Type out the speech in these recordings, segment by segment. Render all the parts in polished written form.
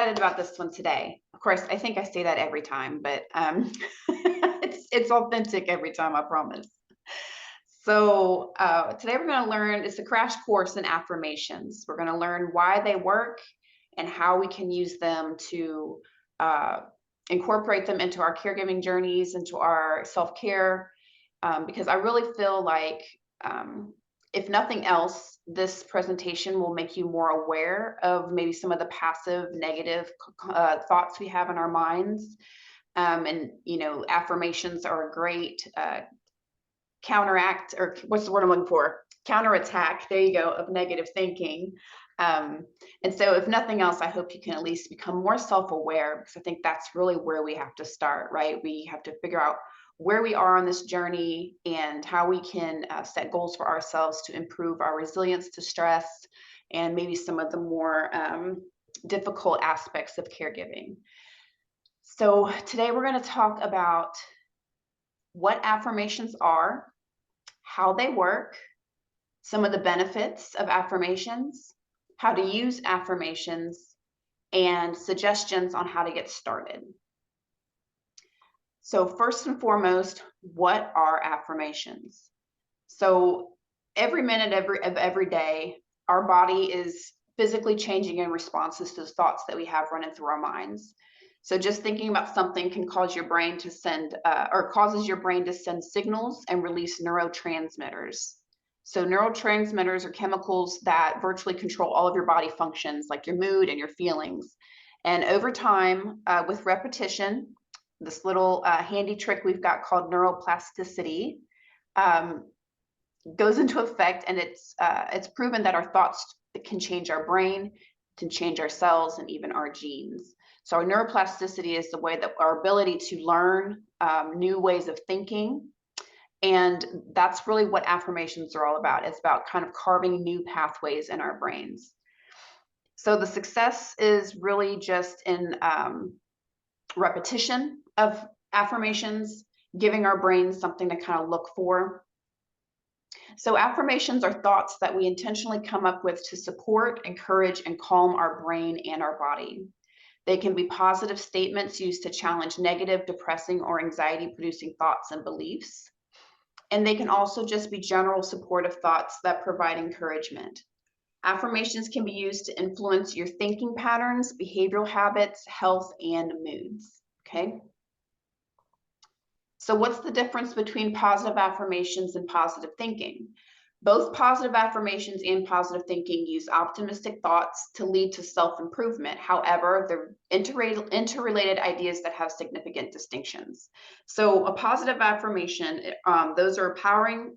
excited about this one today. Of course, I think I say that every time, but it's authentic every time, I promise. So today we're going to learn, it's a crash course in affirmations. We're going to learn why they work and how we can use them to uh, incorporate them into our caregiving journeys, into our self-care, because I really feel like if nothing else, this presentation will make you more aware of maybe some of the passive negative thoughts we have in our minds. And, affirmations are a great counteract, or what's the word I'm looking for? Counterattack, there you go, of negative thinking. And so if nothing else, I hope you can at least become more self-aware, because I think that's really where we have to start, right? We have to figure out where we are on this journey and how we can set goals for ourselves to improve our resilience to stress and maybe some of the more difficult aspects of caregiving. So today we're going to talk about what affirmations are, how they work, some of the benefits of affirmations, how to use affirmations, and suggestions on how to get started. So first and foremost, what are affirmations? So every minute of every day, our body is physically changing in responses to the thoughts that we have running through our minds. So just thinking about something can cause your brain to send, or causes your brain to send signals and release neurotransmitters. So neurotransmitters are chemicals that virtually control all of your body functions, like your mood and your feelings. And over time, with repetition, this little handy trick we've got called neuroplasticity goes into effect, and it's proven that our thoughts can change our brain, can change our cells, and even our genes. So our neuroplasticity is the way that our ability to learn new ways of thinking. And that's really what affirmations are all about. It's about kind of carving new pathways in our brains. So the success is really just in repetition of affirmations, giving our brains something to kind of look for. So affirmations are thoughts that we intentionally come up with to support, encourage, and calm our brain and our body. They can be positive statements used to challenge negative, depressing, or anxiety-producing thoughts and beliefs. And they can also just be general supportive thoughts that provide encouragement. Affirmations can be used to influence your thinking patterns, behavioral habits, health, and moods. Okay. So what's the difference between positive affirmations and positive thinking? Both positive affirmations and positive thinking use optimistic thoughts to lead to self-improvement. However, they're interrelated ideas that have significant distinctions. So a positive affirmation, those are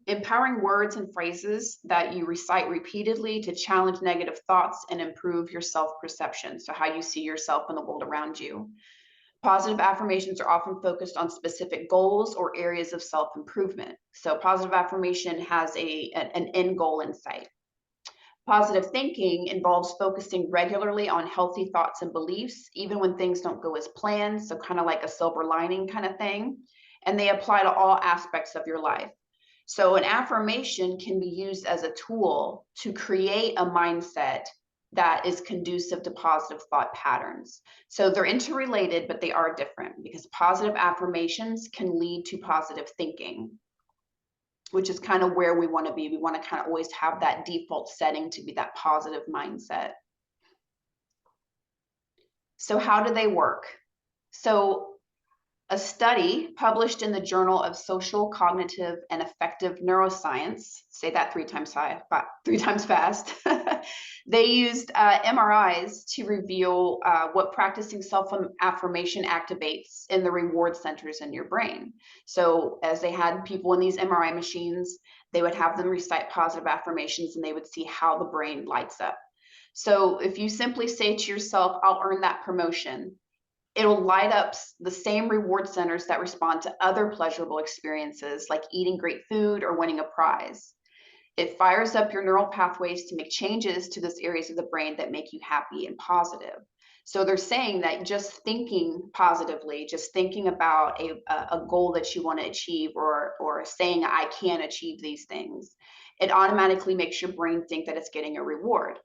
empowering words and phrases that you recite repeatedly to challenge negative thoughts and improve your self-perception, so how you see yourself and the world around you. Positive affirmations are often focused on specific goals or areas of self-improvement. So positive affirmation has an end goal in sight. Positive thinking involves focusing regularly on healthy thoughts and beliefs, even when things don't go as planned. So kind of like a silver lining kind of thing. And they apply to all aspects of your life. So an affirmation can be used as a tool to create a mindset that is conducive to positive thought patterns. So they're interrelated, but they are different, because positive affirmations can lead to positive thinking, which is kind of where we want to be. We want to kind of always have that default setting to be that positive mindset. So how do they work? So a study published in the Journal of Social, Cognitive, and Affective Neuroscience, say that three times fast, they used MRIs to reveal what practicing self-affirmation activates in the reward centers in your brain. So as they had people in these MRI machines, they would have them recite positive affirmations, and they would see how the brain lights up. So if you simply say to yourself, "I'll earn that promotion," it'll light up the same reward centers that respond to other pleasurable experiences, like eating great food or winning a prize. It fires up your neural pathways to make changes to those areas of the brain that make you happy and positive. So they're saying that just thinking positively, just thinking about a goal that you want to achieve, or saying, "I can achieve these things," it automatically makes your brain think that it's getting a reward.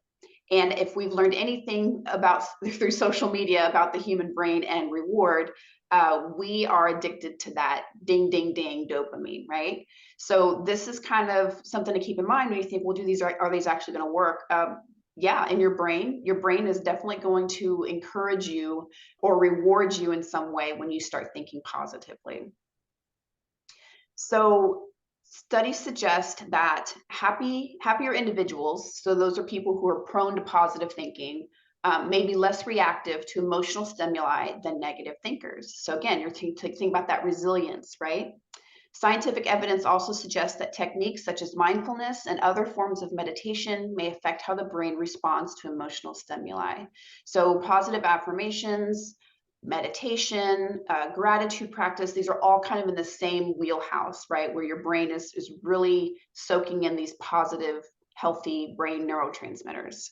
And if we've learned anything about through social media about the human brain and reward, we are addicted to that ding, ding, ding dopamine, right? So this is kind of something to keep in mind when you think, well, are these actually going to work? Yeah, in your brain is definitely going to encourage you or reward you in some way when you start thinking positively. So studies suggest that happier individuals, so those are people who are prone to positive thinking, may be less reactive to emotional stimuli than negative thinkers. So again, you're thinking about that resilience, right? Scientific evidence also suggests that techniques such as mindfulness and other forms of meditation may affect how the brain responds to emotional stimuli. So positive affirmations, meditation, gratitude practice, these are all kind of in the same wheelhouse, right? Where your brain is really soaking in these positive, healthy brain neurotransmitters.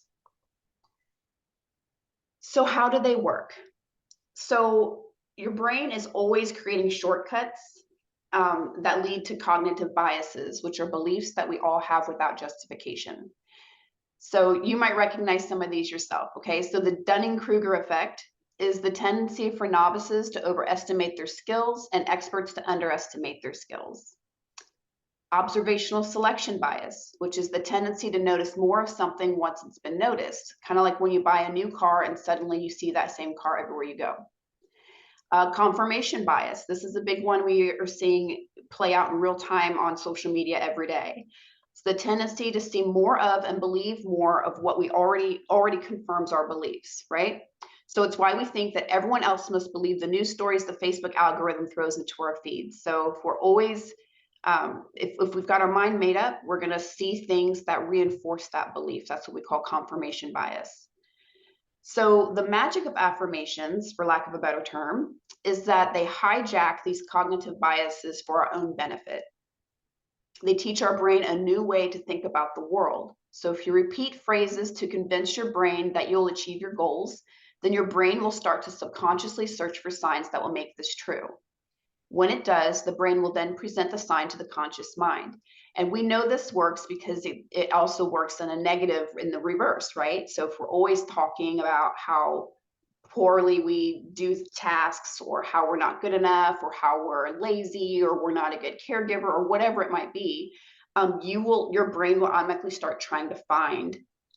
So how do they work? So your brain is always creating shortcuts that lead to cognitive biases, which are beliefs that we all have without justification. So you might recognize some of these yourself, okay? So the Dunning-Kruger effect is the tendency for novices to overestimate their skills and experts to underestimate their skills. Observational selection bias, which is the tendency to notice more of something once it's been noticed, kind of like when you buy a new car and suddenly you see that same car everywhere you go. Confirmation bias. This is a big one we are seeing play out in real time on social media every day. It's the tendency to see more of and believe more of what we already confirms our beliefs, right? So it's why we think that everyone else must believe the news stories the Facebook algorithm throws into our feeds. So if we're always, if we've got our mind made up, we're going to see things that reinforce that belief. That's what we call confirmation bias. So the magic of affirmations, for lack of a better term, is that they hijack these cognitive biases for our own benefit. They teach our brain a new way to think about the world. So if you repeat phrases to convince your brain that you'll achieve your goals, then your brain will start to subconsciously search for signs that will make this true. When it does, the brain will then present the sign to the conscious mind. And we know this works because it also works in a negative, in the reverse, right? So if we're always talking about how poorly we do tasks or how we're not good enough or how we're lazy or we're not a good caregiver or whatever it might be, your brain will automatically start trying to find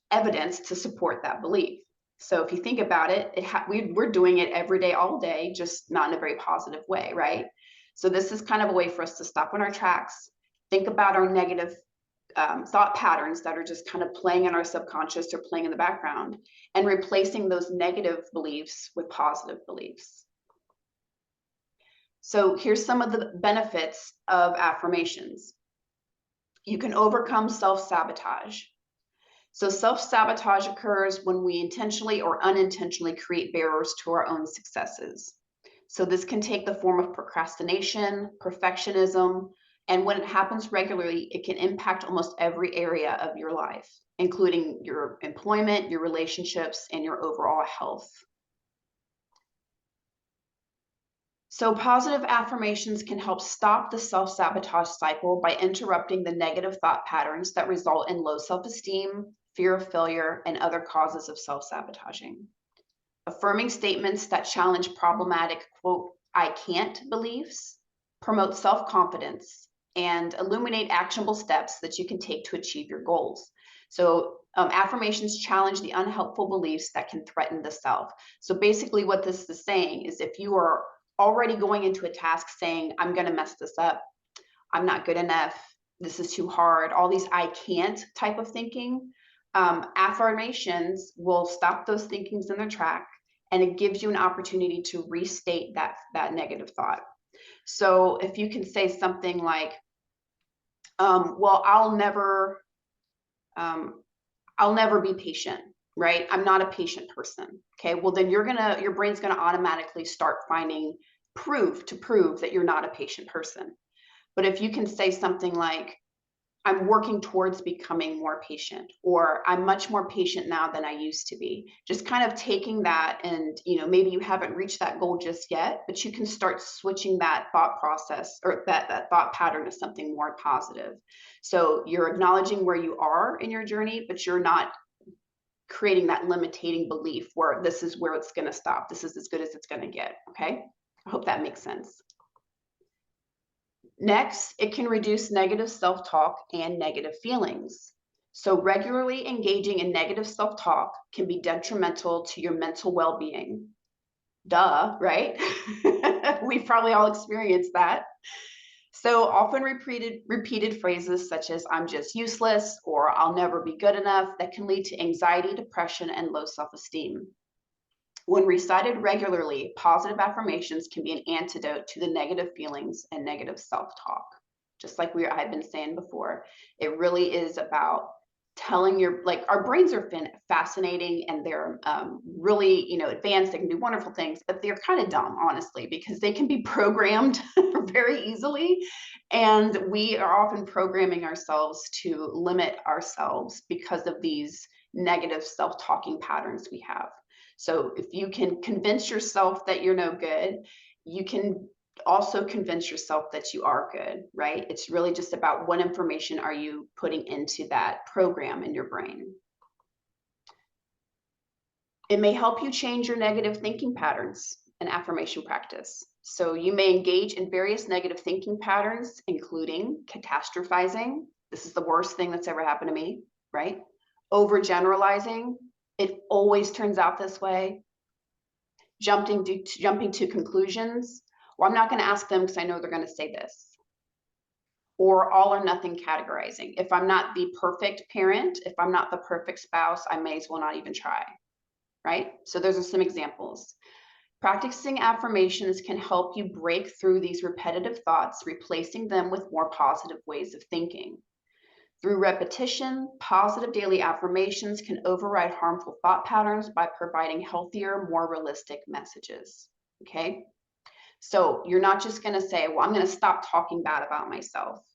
evidence to support that belief. So if you think about it, we're doing it every day, all day, just not in a very positive way, right? So this is kind of a way for us to stop in our tracks, think about our negative thought patterns that are just kind of playing in our subconscious or playing in the background, and replacing those negative beliefs with positive beliefs. So here's some of the benefits of affirmations. You can overcome self-sabotage. So self-sabotage occurs when we intentionally or unintentionally create barriers to our own successes. So this can take the form of procrastination, perfectionism, and when it happens regularly, it can impact almost every area of your life, including your employment, your relationships, and your overall health. So positive affirmations can help stop the self-sabotage cycle by interrupting the negative thought patterns that result in low self-esteem, fear of failure, and other causes of self-sabotaging. Affirming statements that challenge problematic, quote, I can't beliefs, promote self-confidence, and illuminate actionable steps that you can take to achieve your goals. So affirmations challenge the unhelpful beliefs that can threaten the self. So basically what this is saying is if you are already going into a task saying, I'm going to mess this up, I'm not good enough, this is too hard, all these I can't type of thinking, affirmations will stop those thinkings in their track, and it gives you an opportunity to restate that negative thought. So if you can say something like, well, I'll never be patient, right? I'm not a patient person. Okay, well then your brain's gonna automatically start finding proof that you're not a patient person. But if you can say something like, I'm working towards becoming more patient, or I'm much more patient now than I used to be. Just kind of taking that, and maybe you haven't reached that goal just yet, but you can start switching that thought process or that thought pattern to something more positive. So you're acknowledging where you are in your journey, but you're not creating that limiting belief where this is where it's going to stop. This is as good as it's going to get. Okay. I hope that makes sense. Next, it can reduce negative self-talk and negative feelings. So regularly engaging in negative self-talk can be detrimental to your mental well-being. Duh, right? We've probably all experienced that. So often repeated phrases such as "I'm just useless" or "I'll never be good enough" that can lead to anxiety, depression, and low self-esteem. When recited regularly, positive affirmations can be an antidote to the negative feelings and negative self-talk. Just like I've been saying before, it really is about telling like our brains are fascinating, and they're really, advanced. They can do wonderful things, but they're kind of dumb, honestly, because they can be programmed very easily. And we are often programming ourselves to limit ourselves because of these negative self-talking patterns we have. So if you can convince yourself that you're no good, you can also convince yourself that you are good, right? It's really just about what information are you putting into that program in your brain. It may help you change your negative thinking patterns and affirmation practice. So you may engage in various negative thinking patterns, including catastrophizing. This is the worst thing that's ever happened to me, right? Overgeneralizing. It always turns out this way. Jumping to conclusions. Well, I'm not going to ask them because I know they're going to say this. Or all or nothing categorizing. If I'm not the perfect parent, if I'm not the perfect spouse, I may as well not even try, right? So those are some examples. Practicing affirmations can help you break through these repetitive thoughts, replacing them with more positive ways of thinking. Through repetition, positive daily affirmations can override harmful thought patterns by providing healthier, more realistic messages. Okay? So you're not just going to say, well, I'm going to stop talking bad about myself.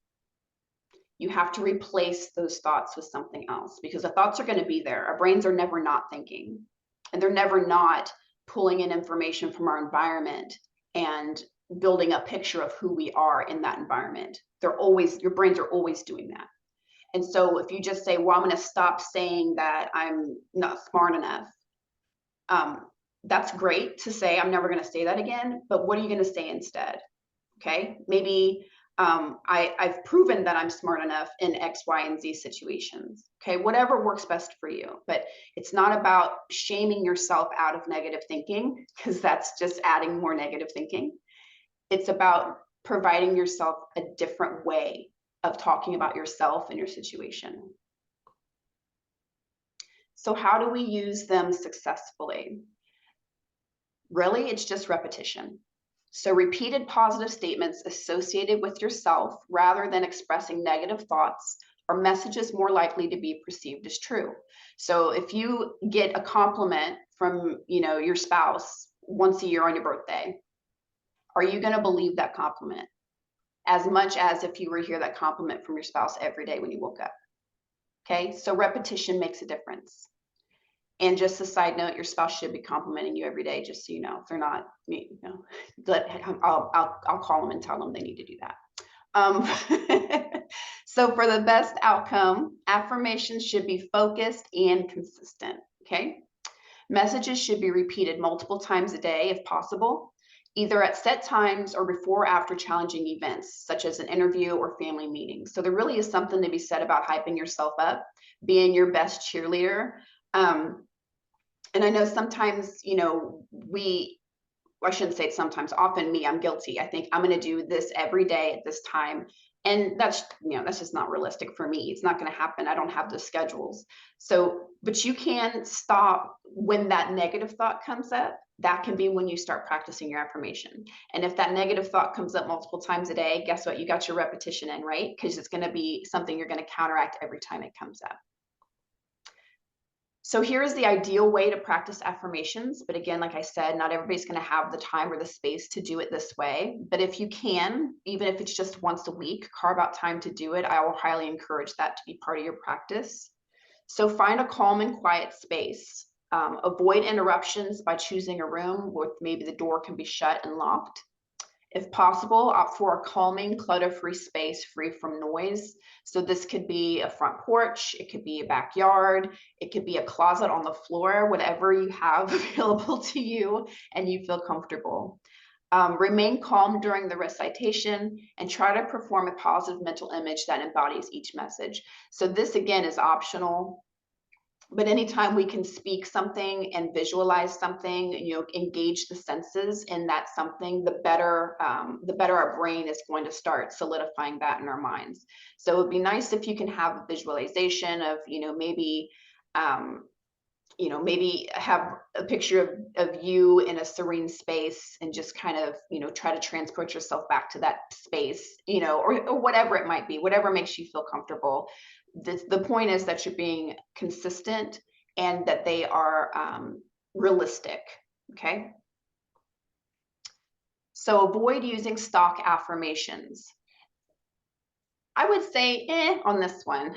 You have to replace those thoughts with something else, because the thoughts are going to be there. Our brains are never not thinking, and they're never not pulling in information from our environment and building a picture of who we are in that environment. Your brains are always doing that. And so if you just say, well, I'm going to stop saying that I'm not smart enough, that's great to say, I'm never going to say that again, but what are you going to say instead? Okay, maybe I've proven that I'm smart enough in X, Y, and Z situations. Okay, whatever works best for you. But it's not about shaming yourself out of negative thinking, because that's just adding more negative thinking. It's about providing yourself a different way of talking about yourself and your situation. So how do we use them successfully? Really, it's just repetition. So repeated positive statements associated with yourself rather than expressing negative thoughts are messages more likely to be perceived as true. So if you get a compliment from, your spouse once a year on your birthday, are you going to believe that compliment as much as if you were to hear that compliment from your spouse every day when you woke up? Okay, so repetition makes a difference. And just a side note, your spouse should be complimenting you every day, just so you know. If they're not, I'll call them and tell them they need to do that. So for the best outcome, affirmations should be focused and consistent, okay? Messages should be repeated multiple times a day if possible, either at set times or before or after challenging events, such as an interview or family meeting. So there really is something to be said about hyping yourself up, being your best cheerleader. And I know sometimes, I shouldn't say it sometimes, often I'm guilty. I think I'm going to do this every day at this time. And that's just not realistic for me. It's not going to happen. I don't have those schedules. So, but you can stop when that negative thought comes up. That can be when you start practicing your affirmation. And if that negative thought comes up multiple times a day, guess what? You got your repetition in, right? Because it's going to be something you're going to counteract every time it comes up. So here is the ideal way to practice affirmations. But again, like I said, not everybody's going to have the time or the space to do it this way. But if you can, even if it's just once a week, carve out time to do it. I will highly encourage that to be part of your practice. So find a calm and quiet space. Avoid interruptions by choosing a room where maybe the door can be shut and locked. If possible, opt for a calming, clutter-free space free from noise. So this could be a front porch, it could be a backyard, it could be a closet on the floor, whatever you have available to you and you feel comfortable. Remain calm during the recitation and try to perform a positive mental image that embodies each message. So this again is optional, but anytime we can speak something and visualize something, engage the senses in that something, the better our brain is going to start solidifying that in our minds. So it'd be nice if you can have a visualization of, maybe have a picture of you in a serene space and just kind of, try to transport yourself back to that space, or whatever it might be, whatever makes you feel comfortable. The point is that you're being consistent and that they are realistic, okay? So avoid using stock affirmations. I would say on this one,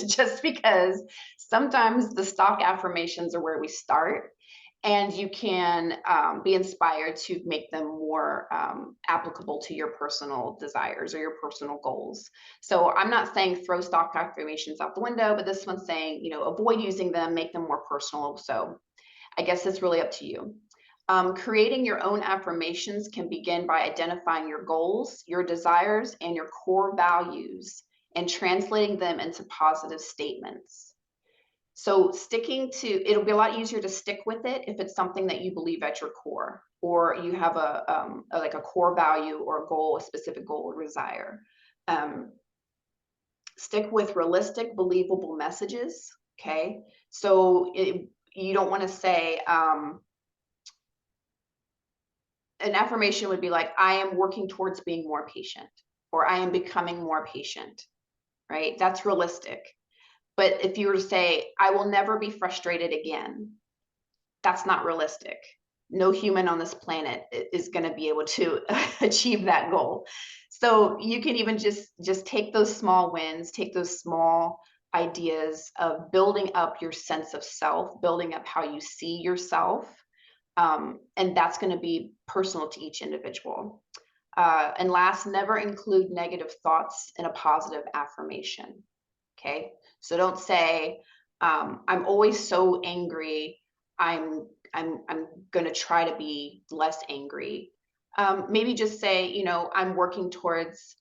just because sometimes the stock affirmations are where we start, and you can be inspired to make them more applicable to your personal desires or your personal goals. So I'm not saying throw stock affirmations out the window, but this one's saying, avoid using them, make them more personal. So I guess it's really up to you. Creating your own affirmations can begin by identifying your goals, your desires, and your core values and translating them into positive statements. So it'll be a lot easier to stick with it if it's something that you believe at your core, or you have like a core value or a goal, a specific goal or desire. Stick with realistic, believable messages, okay? So you don't want to say, an affirmation would be like, I am working towards being more patient, or I am becoming more patient, right? That's realistic. But if you were to say, I will never be frustrated again, that's not realistic. No human on this planet is going to be able to achieve that goal. So you can even just take those small wins, take those small ideas of building up your sense of self, building up how you see yourself. And that's going to be personal to each individual. And last, never include negative thoughts in a positive affirmation. Okay, so don't say, I'm always so angry. I'm going to try to be less angry. Maybe just say, I'm working towards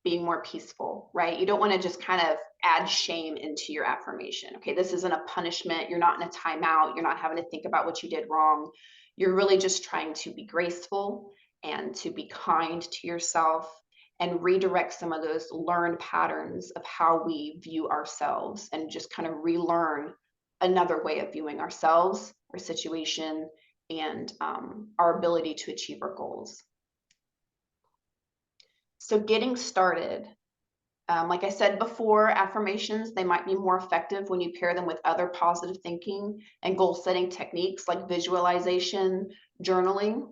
being more peaceful, right? You don't want to just kind of add shame into your affirmation. Okay, this isn't a punishment. You're not in a timeout. You're not having to think about what you did wrong. You're really just trying to be graceful and to be kind to yourself and redirect some of those learned patterns of how we view ourselves and just kind of relearn another way of viewing ourselves, our situation, and our ability to achieve our goals. So getting started, like I said before, affirmations, they might be more effective when you pair them with other positive thinking and goal setting techniques like visualization, journaling.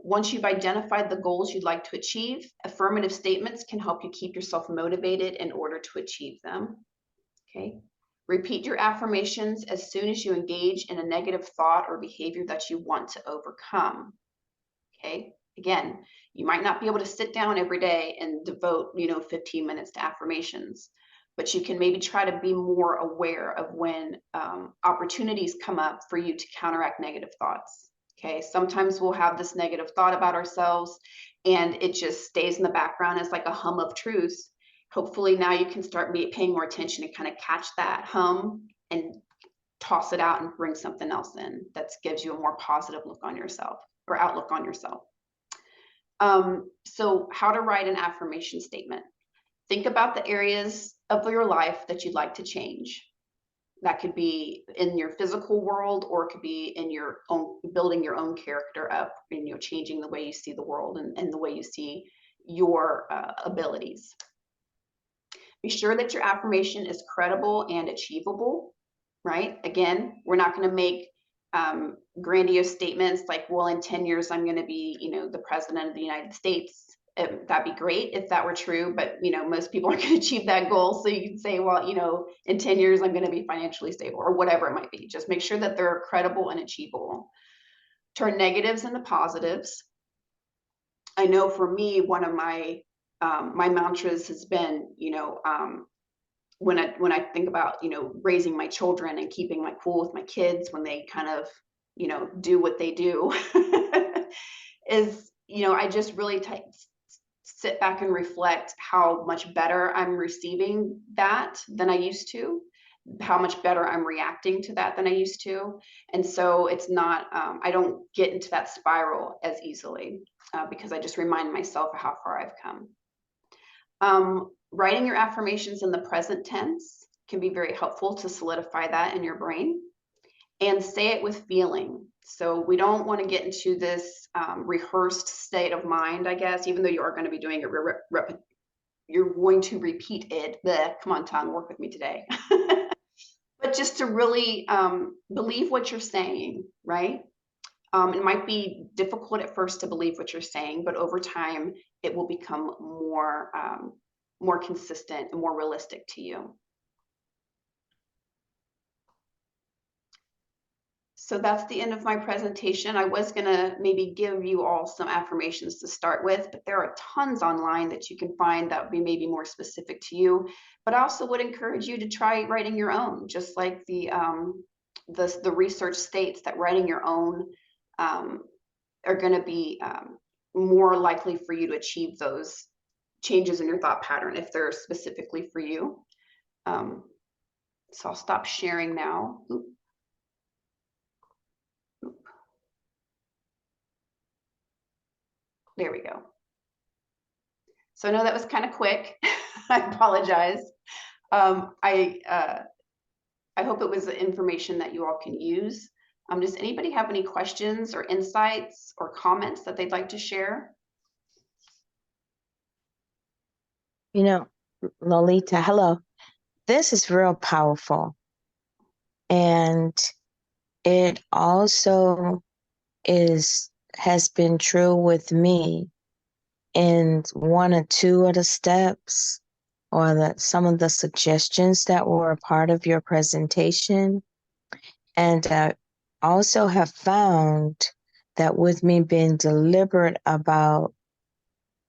Once you've identified the goals you'd like to achieve, affirmative statements can help you keep yourself motivated in order to achieve them. Okay. Repeat your affirmations as soon as you engage in a negative thought or behavior that you want to overcome. Okay. Again, you might not be able to sit down every day and devote, 15 minutes to affirmations, but you can maybe try to be more aware of when opportunities come up for you to counteract negative thoughts. Okay, sometimes we'll have this negative thought about ourselves and it just stays in the background as like a hum of truth. Hopefully now you can start paying more attention and kind of catch that hum and toss it out and bring something else in that gives you a more positive look on yourself or outlook on yourself. So how to write an affirmation statement. Think about the areas of your life that you'd like to change. That could be in your physical world, or it could be in your own, building your own character up, and changing the way you see the world and the way you see your abilities. Be sure that your affirmation is credible and achievable, right? Again, we're not going to make grandiose statements like, well, in 10 years, I'm going to be, the president of the United States. That'd be great if that were true, but most people aren't going to achieve that goal. So you can say, well, in 10 years, I'm going to be financially stable, or whatever it might be. Just make sure that they're credible and achievable. Turn negatives into positives. I know for me, one of my mantras has been, when I think about, raising my children and keeping my cool with my kids when they kind of, do what they do, is, I just really sit back and reflect how much better I'm receiving that than I used to, how much better I'm reacting to that than I used to. And so it's not, I don't get into that spiral as easily because I just remind myself of how far I've come. Writing your affirmations in the present tense can be very helpful to solidify that in your brain, and say it with feeling. So we don't want to get into this rehearsed state of mind, I guess, even though you are going to be doing it, you're going to repeat it. Come on, tongue, work with me today. But just to really believe what you're saying, right? It might be difficult at first to believe what you're saying, but over time, it will become more consistent and more realistic to you. So that's the end of my presentation. I was gonna maybe give you all some affirmations to start with, but there are tons online that you can find that would be maybe more specific to you. But I also would encourage you to try writing your own, just like the research states that writing your own are gonna be more likely for you to achieve those changes in your thought pattern if they're specifically for you. So I'll stop sharing now. Oop. There we go. So I know that was kind of quick. I apologize. I hope it was information that you all can use. Does anybody have any questions or insights or comments that they'd like to share? Lolita, hello. This is real powerful. And it also has been true with me in one or two of the steps or some of the suggestions that were a part of your presentation. And I also have found that with me being deliberate about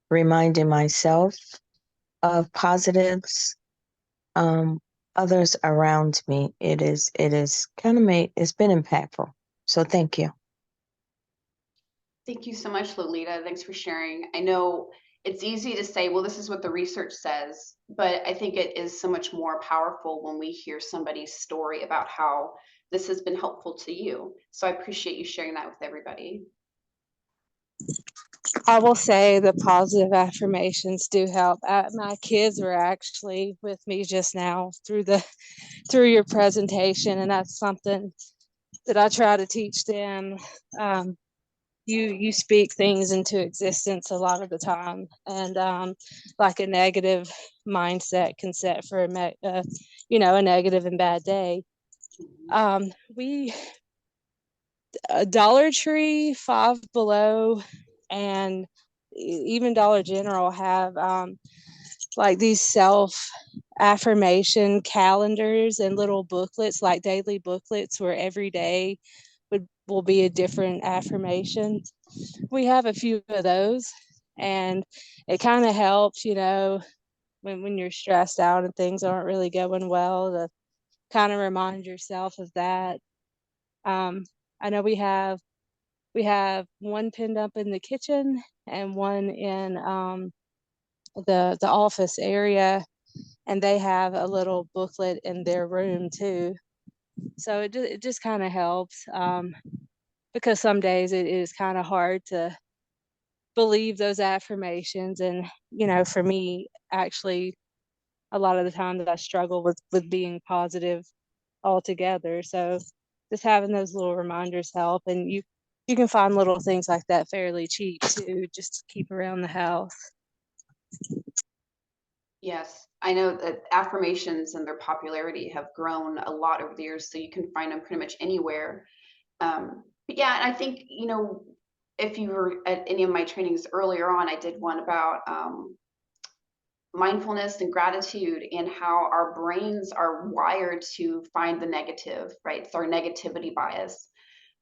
reminding myself of positives, others around me, it's been impactful. So thank you. Thank you so much, Lolita. Thanks for sharing. I know it's easy to say, well, this is what the research says, but I think it is so much more powerful when we hear somebody's story about how this has been helpful to you. So I appreciate you sharing that with everybody. I will say the positive affirmations do help. My kids were actually with me just now through your presentation, and that's something that I try to teach them. You speak things into existence a lot of the time, and like a negative mindset can set for a negative and bad day. Dollar Tree, Five Below, and even Dollar General have like these self affirmation calendars and little booklets, like daily booklets, where every day will be a different affirmation. We have a few of those, and it kind of helps, when you're stressed out and things aren't really going well, to kind of remind yourself of that. I know we have one pinned up in the kitchen and one in the office area, and they have a little booklet in their room too. So it just kind of helps, because some days it is kind of hard to believe those affirmations, and for me, actually, a lot of the time that I struggle with being positive altogether. So just having those little reminders help, and you can find little things like that fairly cheap too, just to keep around the house. Yes, I know that affirmations and their popularity have grown a lot over the years, so you can find them pretty much anywhere. But yeah, I think, if you were at any of my trainings earlier on, I did one about mindfulness and gratitude and how our brains are wired to find the negative, right? It's our negativity bias,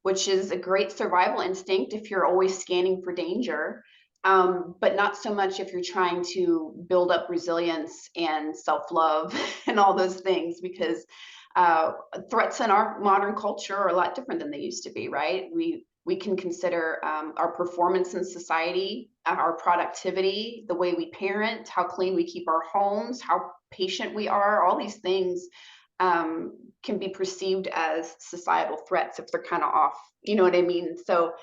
which is a great survival instinct if you're always scanning for danger. but not so much if you're trying to build up resilience and self-love and all those things, because threats in our modern culture are a lot different than they used to be, right? We can consider our performance in society, our productivity, the way we parent, how clean we keep our homes, how patient we are, all these things can be perceived as societal threats if they're kind of off, you know what I mean? So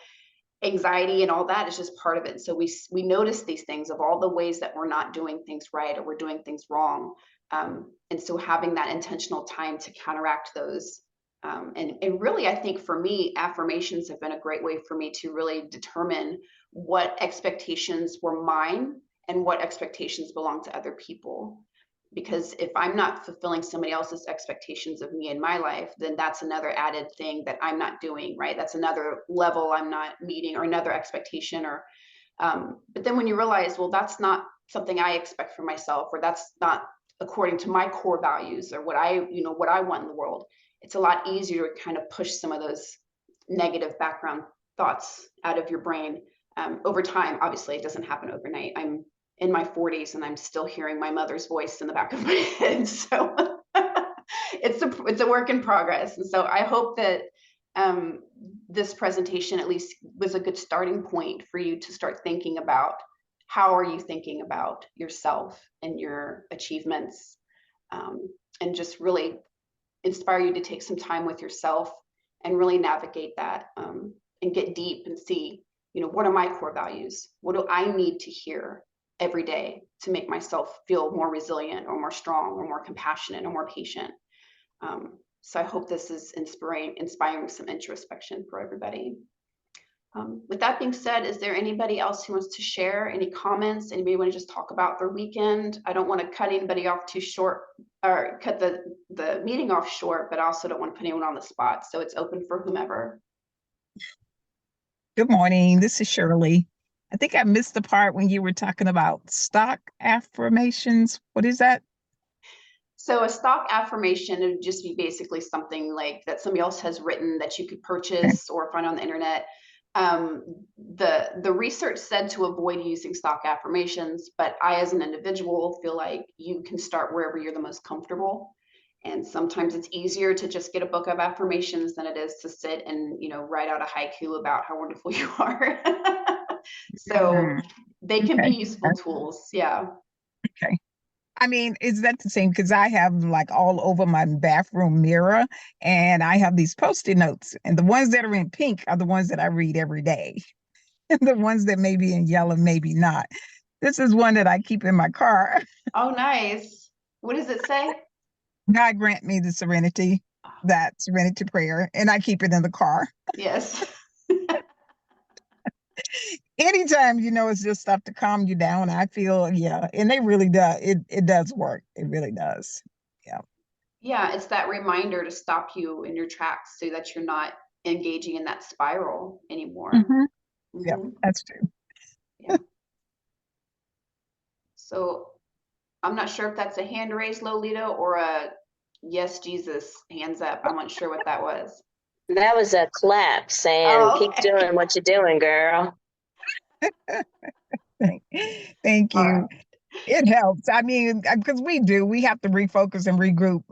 anxiety and all that is just part of it. So we notice these things of all the ways that we're not doing things right, or we're doing things wrong. And so having that intentional time to counteract those. And really, I think for me, affirmations have been a great way for me to really determine what expectations were mine and what expectations belong to other people. Because if I'm not fulfilling somebody else's expectations of me in my life, then that's another added thing that I'm not doing, right? That's another level I'm not meeting, or another expectation. Or but then when you realize, well, that's not something I expect for myself, or that's not according to my core values, or what I want in the world, it's a lot easier to kind of push some of those negative background thoughts out of your brain. Over time, obviously it doesn't happen overnight. I'm in my 40s and I'm still hearing my mother's voice in the back of my head. So it's a work in progress. And so I hope that this presentation at least was a good starting point for you to start thinking about, how are you thinking about yourself and your achievements, and just really inspire you to take some time with yourself and really navigate that, and get deep and see, what are my core values? What do I need to hear every day to make myself feel more resilient, or more strong, or more compassionate, or more patient? So I hope this is inspiring some introspection for everybody. With that being said, is there anybody else who wants to share any comments? Anybody want to just talk about their weekend? I don't want to cut anybody off too short, or cut the meeting off short, but I also don't want to put anyone on the spot. So it's open for whomever. Good morning. This is Shirley. I think I missed the part when you were talking about stock affirmations. What is that? So a stock affirmation would just be basically something like that somebody else has written that you could purchase or find on the internet. The research said to avoid using stock affirmations, but I, as an individual, feel like you can start wherever you're the most comfortable. And sometimes it's easier to just get a book of affirmations than it is to sit and, write out a haiku about how wonderful you are. So they can be useful tools. Yeah. Okay. I mean, is that the same? Because I have like all over my bathroom mirror, and I have these Post-it notes, and the ones that are in pink are the ones that I read every day. And the ones that may be in yellow, maybe not. This is one that I keep in my car. Oh, nice. What does it say? God grant me the serenity, that serenity prayer, and I keep it in the car. Yes. Anytime, it's just stuff to calm you down. I feel, yeah, and they really does. It does work. It really does. Yeah. Yeah, it's that reminder to stop you in your tracks so that you're not engaging in that spiral anymore. Yeah, that's true. Yeah. So I'm not sure if that's a hand raised, Lolita, or a yes, Jesus, hands up. I'm not sure what that was. That was a clap saying, keep doing what you're doing, girl. Thank you. Right. It helps. I mean, because we have to refocus and regroup,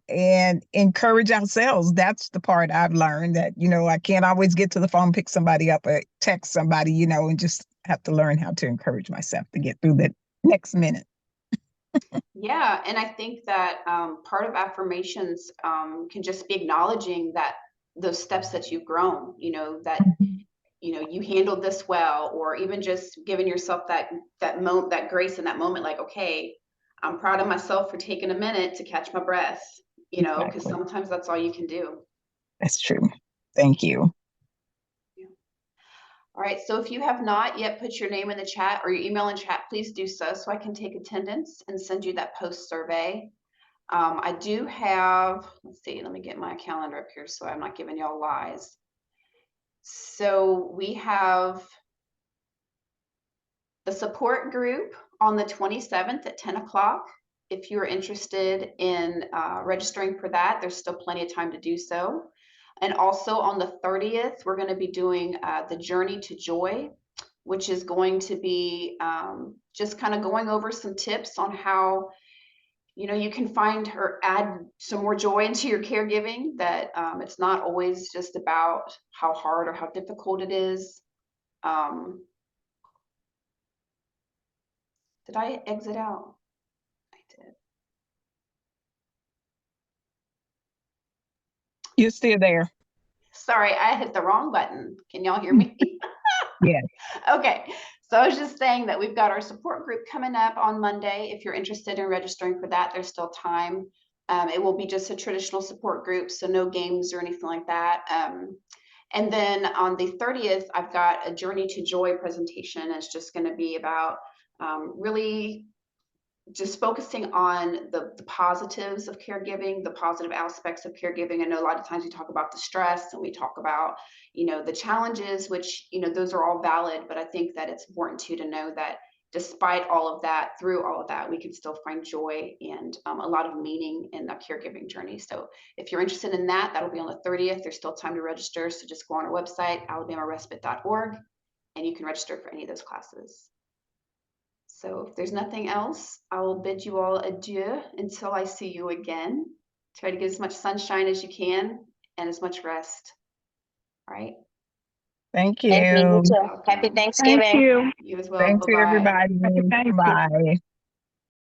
and encourage ourselves. That's the part I've learned, that, I can't always get to the phone, pick somebody up, or text somebody, and just have to learn how to encourage myself to get through the next minute. Yeah. And I think that part of affirmations can just be acknowledging that those steps that you've grown, that you handled this well, or even just giving yourself that grace in that moment, like, okay, I'm proud of myself for taking a minute to catch my breath, because sometimes that's all you can do. That's true. Thank you. Yeah. All right, so if you have not yet put your name in the chat or your email in chat, please do so I can take attendance and send you that post survey. I do have, let's see, let me get my calendar up here so I'm not giving y'all lies. So we have the support group on the 27th at 10 o'clock. If you're interested in registering for that, there's still plenty of time to do so. And also on the 30th, we're going to be doing the Journey to Joy which is going to be just kind of going over some tips on how, you can find or add some more joy into your caregiving, that it's not always just about how hard or how difficult it is. Did I exit out? I did. You're still there. Sorry, I hit the wrong button. Can y'all hear me? Yes. Okay, so I was just saying that we've got our support group coming up on Monday. If you're interested in registering for that, there's still time. It will be just a traditional support group, so no games or anything like that. And then on the 30th, I've got a Journey to Joy presentation. It's just going to be about really just focusing on the positives of caregiving, the positive aspects of caregiving. I know a lot of times we talk about the stress and we talk about, the challenges, which, those are all valid, but I think that it's important too to know that despite all of that, through all of that, we can still find joy and a lot of meaning in the caregiving journey. So if you're interested in that, that'll be on the 30th. There's still time to register. So just go on our website, alabamarespite.org, and you can register for any of those classes. So if there's nothing else, I will bid you all adieu until I see you again. Try to get as much sunshine as you can and as much rest. All right. Thank Thank you. you. You too. Happy Welcome. Thanksgiving. Thank you. You as well. Thanks to Bye-bye. everybody. Happy Thanksgiving. Bye.